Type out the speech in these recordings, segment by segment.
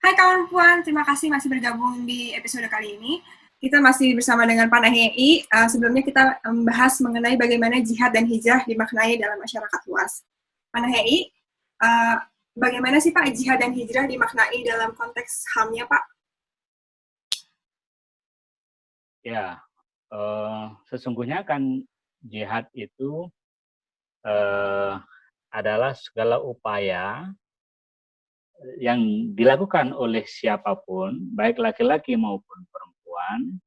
Hai kawan Puan, terima kasih masih bergabung di episode kali ini. Kita masih bersama dengan Pak Nahyai. Sebelumnya kita membahas mengenai bagaimana jihad dan hijrah dimaknai dalam masyarakat luas. Pak Nahyai, bagaimana sih Pak jihad dan hijrah dimaknai dalam konteks HAM-nya Pak? Ya, sesungguhnya kan jihad itu adalah segala upaya yang dilakukan oleh siapapun, baik laki-laki maupun perempuan,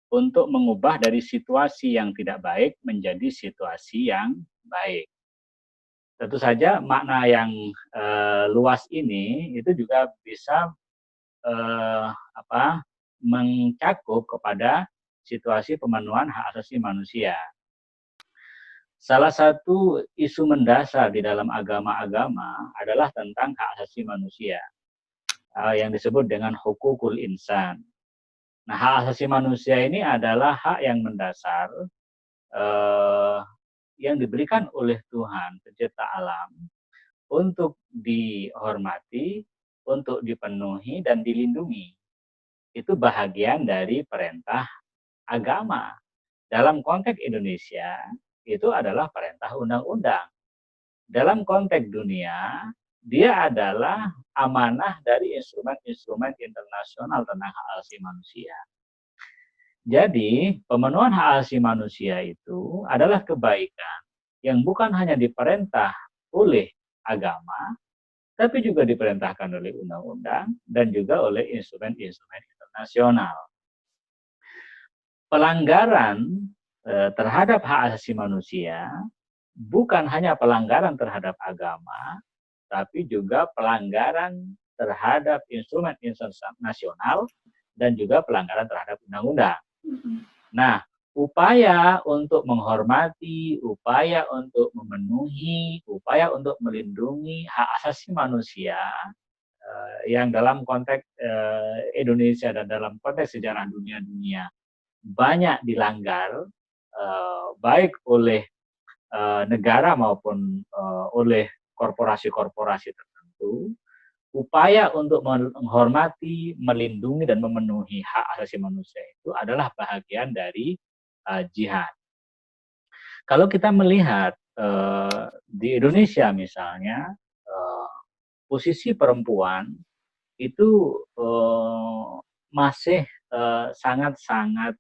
untuk mengubah dari situasi yang tidak baik menjadi situasi yang baik. Tentu saja makna yang luas ini itu juga bisa mencakup kepada situasi pemenuhan hak asasi manusia. Salah satu isu mendasar di dalam agama-agama adalah tentang hak asasi manusia yang disebut dengan hukukul insan. Nah, hak asasi manusia ini adalah hak yang mendasar yang diberikan oleh Tuhan pencipta alam untuk dihormati, untuk dipenuhi dan dilindungi. Itu bahagian dari perintah agama. Dalam konteks Indonesia, itu adalah perintah undang-undang. Dalam konteks dunia, dia adalah amanah dari instrumen-instrumen internasional tentang hak asasi manusia. Jadi, pemenuhan hak asasi manusia itu adalah kebaikan yang bukan hanya diperintah oleh agama, tapi juga diperintahkan oleh undang-undang dan juga oleh instrumen-instrumen internasional. Pelanggaran terhadap hak asasi manusia bukan hanya pelanggaran terhadap agama, tapi juga pelanggaran terhadap instrumen-instrumen nasional dan juga pelanggaran terhadap undang-undang. Nah, upaya untuk menghormati, upaya untuk memenuhi, upaya untuk melindungi hak asasi manusia yang dalam konteks Indonesia dan dalam konteks sejarah dunia-dunia banyak dilanggar, baik oleh negara maupun oleh korporasi-korporasi tertentu, upaya untuk menghormati, melindungi, dan memenuhi hak asasi manusia itu adalah bagian dari jihad. Kalau kita melihat di Indonesia misalnya, posisi perempuan itu masih sangat-sangat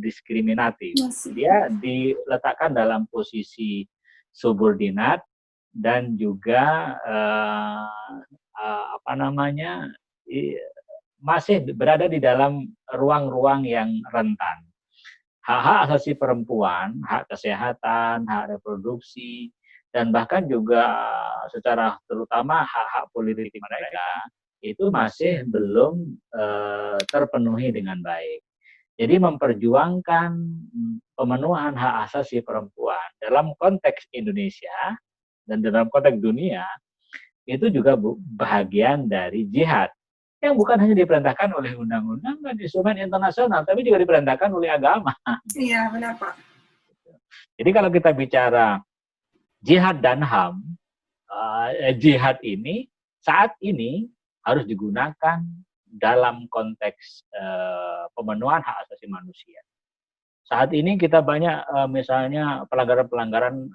diskriminatif. Dia diletakkan dalam posisi subordinat dan juga masih berada di dalam ruang-ruang yang rentan. Hak-hak asasi perempuan, hak kesehatan, hak reproduksi, dan bahkan juga secara terutama hak-hak politik mereka itu masih belum terpenuhi dengan baik. Jadi memperjuangkan pemenuhan hak asasi perempuan dalam konteks Indonesia dan dalam konteks dunia itu juga bahagian dari jihad yang bukan hanya diperintahkan oleh undang-undang dan instrumen internasional, tapi juga diperintahkan oleh agama. Iya, benar Pak. Jadi kalau kita bicara jihad dan HAM, jihad ini saat ini harus digunakan dalam konteks pemenuhan hak asasi manusia. Saat ini kita banyak misalnya pelanggaran-pelanggaran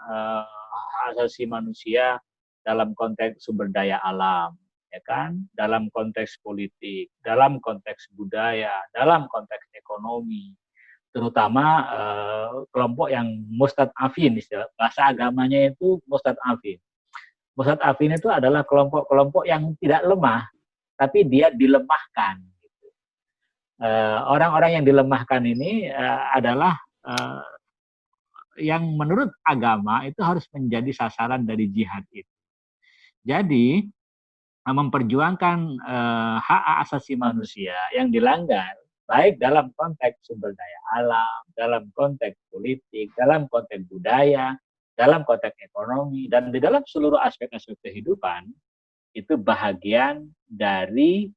hak asasi manusia dalam konteks sumber daya alam, ya kan? Dalam konteks politik, dalam konteks budaya, dalam konteks ekonomi, terutama kelompok yang mustad'afin, bahasa agamanya itu mustad'afin. Mustad'afin itu adalah kelompok-kelompok yang tidak lemah, tapi dia dilemahkan. Orang-orang yang dilemahkan ini adalah yang menurut agama itu harus menjadi sasaran dari jihad itu. Jadi memperjuangkan hak asasi manusia yang dilanggar, baik dalam konteks sumber daya alam, dalam konteks politik, dalam konteks budaya, dalam konteks ekonomi, dan di dalam seluruh aspek-aspek kehidupan, itu bahagian dari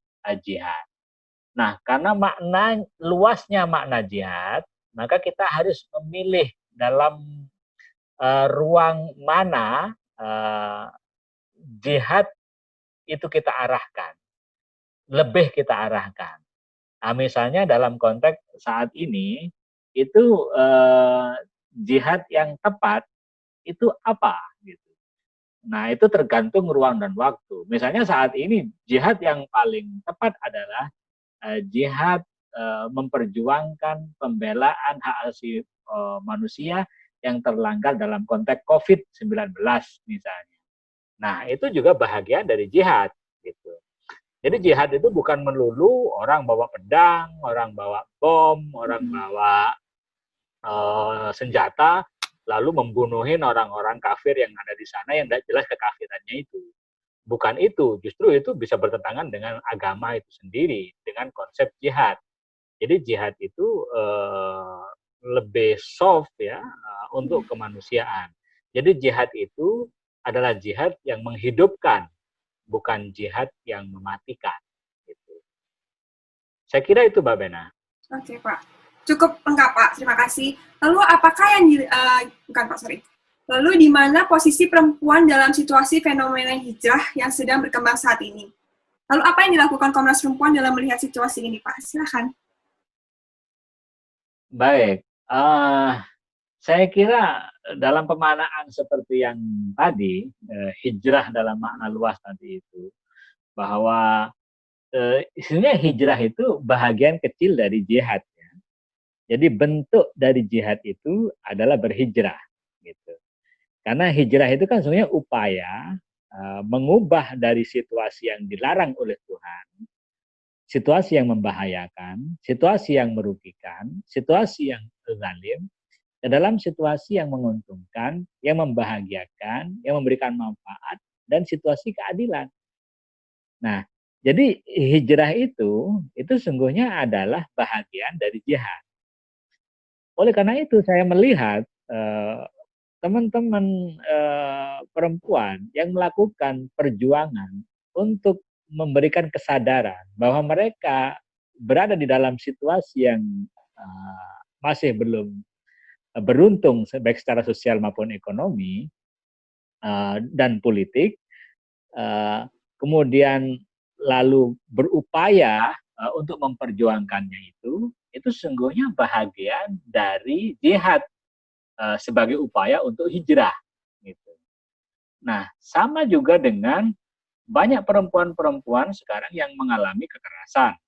jihad. Nah, karena luasnya makna jihad, maka kita harus memilih dalam ruang mana jihad itu kita arahkan. lebih kita arahkan. Nah, misalnya dalam konteks saat ini itu jihad yang tepat itu apa gitu. Nah, itu tergantung ruang dan waktu. Misalnya saat ini jihad yang paling tepat adalah jihad memperjuangkan pembelaan hak asasi manusia yang terlanggar dalam konteks COVID-19 misalnya. Nah, itu juga bahagian dari jihad gitu. Jadi jihad itu bukan melulu orang bawa pedang, orang bawa bom, orang bawa senjata, lalu membunuhin orang-orang kafir yang ada di sana yang tidak jelas kekafirannya itu. Bukan itu, justru itu bisa bertentangan dengan agama itu sendiri, dengan konsep jihad. Jadi jihad itu lebih soft ya untuk kemanusiaan. Jadi jihad itu adalah jihad yang menghidupkan, bukan jihad yang mematikan. Gitu. Saya kira itu, Mbak Bena. Oke, Pak. Cukup lengkap, Pak. Terima kasih. Lalu apakah yang bukan Pak, sorry. Lalu di mana posisi perempuan dalam situasi fenomena hijrah yang sedang berkembang saat ini? Lalu apa yang dilakukan Komnas Perempuan dalam melihat situasi ini, Pak? Silakan. Baik. Saya kira dalam pemanaan seperti yang tadi, hijrah dalam makna luas tadi itu, bahwa sebenarnya hijrah itu bahagian kecil dari jihad. Ya. Jadi bentuk dari jihad itu adalah berhijrah. Gitu. Karena hijrah itu kan sebenarnya upaya mengubah dari situasi yang dilarang oleh Tuhan, situasi yang membahayakan, situasi yang merugikan, situasi yang zalim, ke dalam situasi yang menguntungkan, yang membahagiakan, yang memberikan manfaat, dan situasi keadilan. Nah, jadi hijrah itu sungguhnya adalah bahagian dari jihad. Oleh karena itu saya melihat teman-teman perempuan yang melakukan perjuangan untuk memberikan kesadaran bahwa mereka berada di dalam situasi yang masih belum beruntung baik secara sosial maupun ekonomi dan politik, kemudian lalu berupaya untuk memperjuangkannya itu sesungguhnya bahagian dari jihad sebagai upaya untuk hijrah. Gitu. Nah, sama juga dengan banyak perempuan-perempuan sekarang yang mengalami kekerasan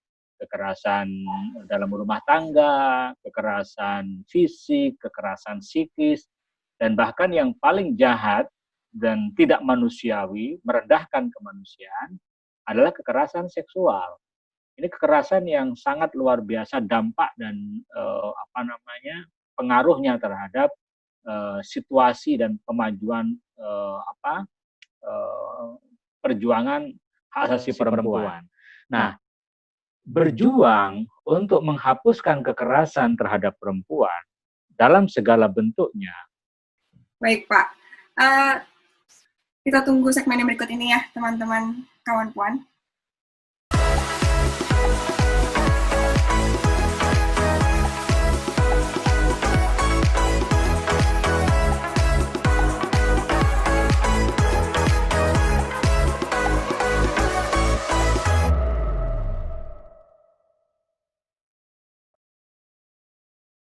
dalam rumah tangga, kekerasan fisik, kekerasan psikis, dan bahkan yang paling jahat dan tidak manusiawi, merendahkan kemanusiaan, adalah kekerasan seksual. Ini kekerasan yang sangat luar biasa dampak dan pengaruhnya terhadap situasi dan kemajuan perjuangan hak asasi perempuan. Nah, berjuang untuk menghapuskan kekerasan terhadap perempuan dalam segala bentuknya. Baik, Pak. Kita tunggu segmen yang berikut ini ya, teman-teman kawan puan.